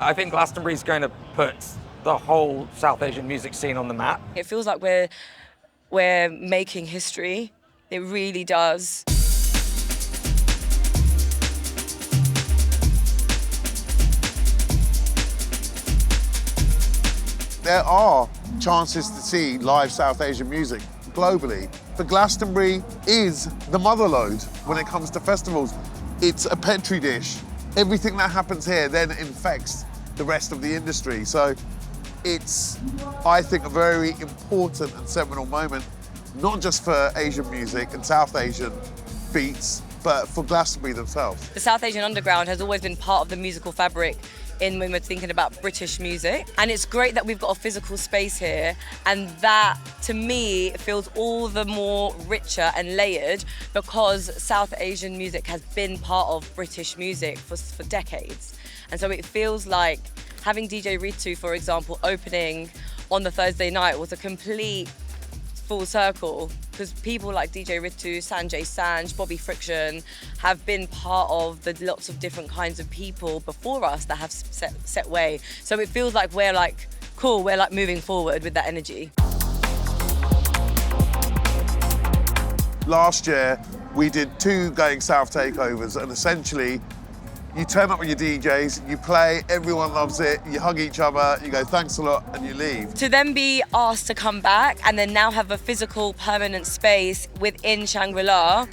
I think Glastonbury's going to put the whole South Asian music scene on the map. It feels like we're making history. It really does. There are chances to see live South Asian music globally. But Glastonbury is the motherlode when it comes to festivals. It's a petri dish. Everything that happens here then infects the rest of the industry. So it's, I think, a very important and seminal moment, not just for Asian music and South Asian beats, but for Glastonbury themselves. The South Asian underground has always been part of the musical fabric when we're thinking about British music. And it's great that we've got a physical space here, and that, to me, feels all the more richer and layered because South Asian music has been part of British music for decades. And so it feels like having DJ Ritu, for example, opening on the Thursday night was a complete full circle, because people like DJ Ritu, Sanjay Sanj, Bobby Friction have been part of the lots of different kinds of people before us that have set way. So it feels like we're like, cool, we're like moving forward with that energy. Last year, we did 2 Going South takeovers, and essentially, you turn up with your DJs, you play, everyone loves it, you hug each other, you go thanks a lot, and you leave. To then be asked to come back and then now have a physical, permanent space within Shangri-La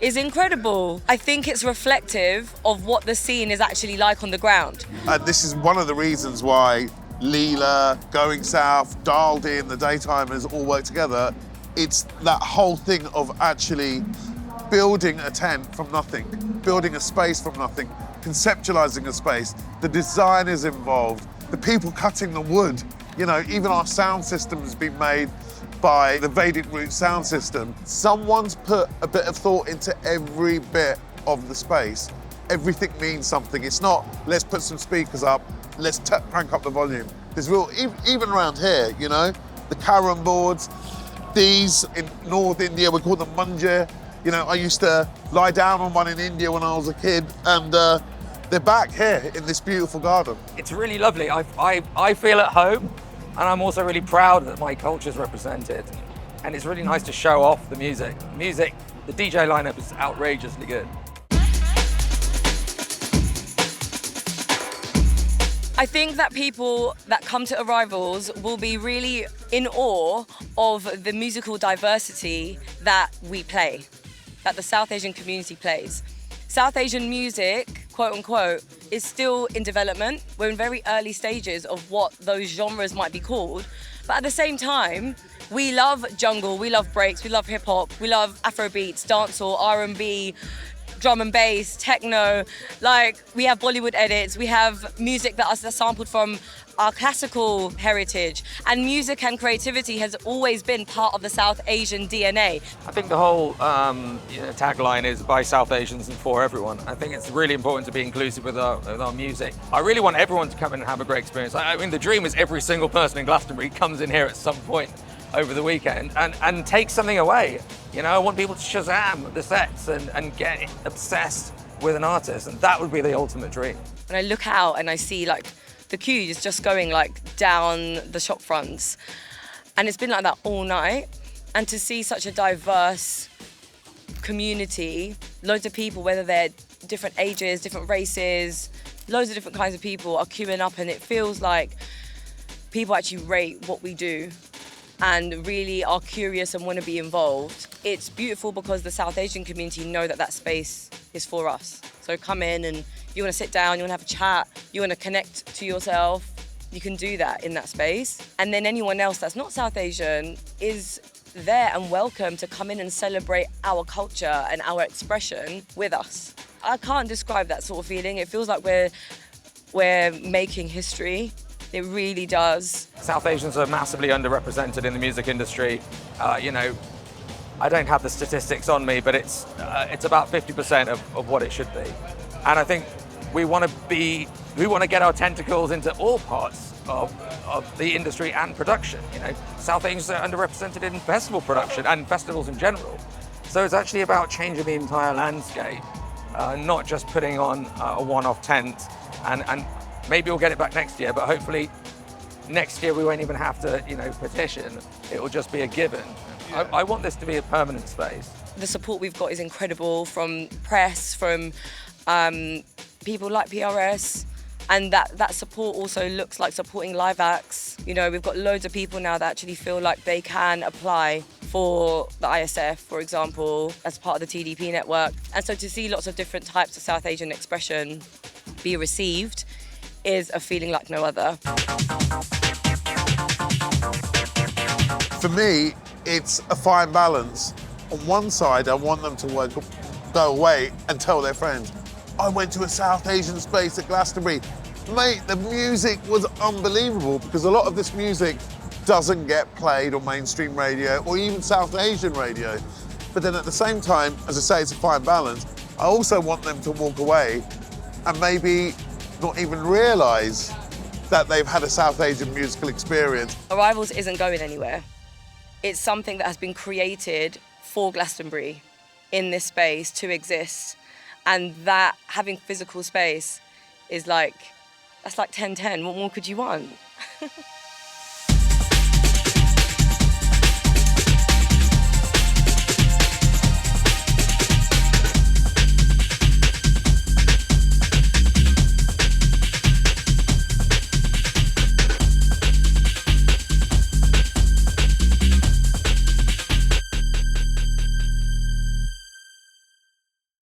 is incredible. I think it's reflective of what the scene is actually like on the ground. And this is one of the reasons why Leela, Going South, Dialed In, the Daytimers all work together. It's that whole thing of actually building a tent from nothing, building a space from nothing, conceptualizing a space. The design is involved, the people cutting the wood. You know, even our sound system has been made by the Vedic root sound system. Someone's put a bit of thought into every bit of the space. Everything means something. It's not, let's put some speakers up, let's crank up the volume. There's real, even around here, you know, the carom boards, these in North India, we call them manja. You know, I used to lie down on one in India when I was a kid, and they're back here in this beautiful garden. It's really lovely. I feel at home, and I'm also really proud that my culture is represented. And it's really nice to show off the music. The DJ lineup is outrageously good. I think that people that come to arrivals will be really in awe of the musical diversity that we play, that the South Asian community plays. South Asian music, quote unquote, is still in development. We're in very early stages of what those genres might be called. But at the same time, we love jungle, we love breaks, we love hip hop, we love Afrobeats, dancehall, R&B, drum and bass, techno. Like, we have Bollywood edits, we have music that is sampled from our classical heritage. And music and creativity has always been part of the South Asian DNA. I think the whole tagline is by South Asians and for everyone. I think it's really important to be inclusive with our music. I really want everyone to come in and have a great experience. I mean, the dream is every single person in Glastonbury comes in here at some point over the weekend and takes something away. You know, I want people to Shazam the sets and get obsessed with an artist, and that would be the ultimate dream. When I look out and I see like the queues just going like down the shop fronts, and it's been like that all night, and to see such a diverse community, loads of people, whether they're different ages, different races, loads of different kinds of people are queuing up, and it feels like people actually rate what we do and really are curious and want to be involved. It's beautiful because the South Asian community know that that space is for us. So come in, and you want to sit down, you want to have a chat, you want to connect to yourself, you can do that in that space. And then anyone else that's not South Asian is there and welcome to come in and celebrate our culture and our expression with us. I can't describe that sort of feeling. It feels like we're making history. It really does. South Asians are massively underrepresented in the music industry. You know, I don't have the statistics on me, but it's about 50% of what it should be. And I think we want to get our tentacles into all parts of the industry and production. You know, South Asians are underrepresented in festival production and festivals in general. So it's actually about changing the entire landscape, not just putting on a one-off tent and Maybe we'll get it back next year, but hopefully next year we won't even have to, petition. It will just be a given. I want this to be a permanent space. The support we've got is incredible from press, from people like PRS, and that support also looks like supporting live acts. We've got loads of people now that actually feel like they can apply for the ISF, for example, as part of the TDP network. And so to see lots of different types of South Asian expression be received is a feeling like no other. For me, it's a fine balance. On one side, I want them to go away and tell their friends, I went to a South Asian space at Glastonbury. Mate, the music was unbelievable, because a lot of this music doesn't get played on mainstream radio or even South Asian radio. But then at the same time, as I say, it's a fine balance. I also want them to walk away and maybe not even realise that they've had a South Asian musical experience. Arrivals isn't going anywhere. It's something that has been created for Glastonbury in this space to exist. And that having physical space is that's like 10/10. What more could you want?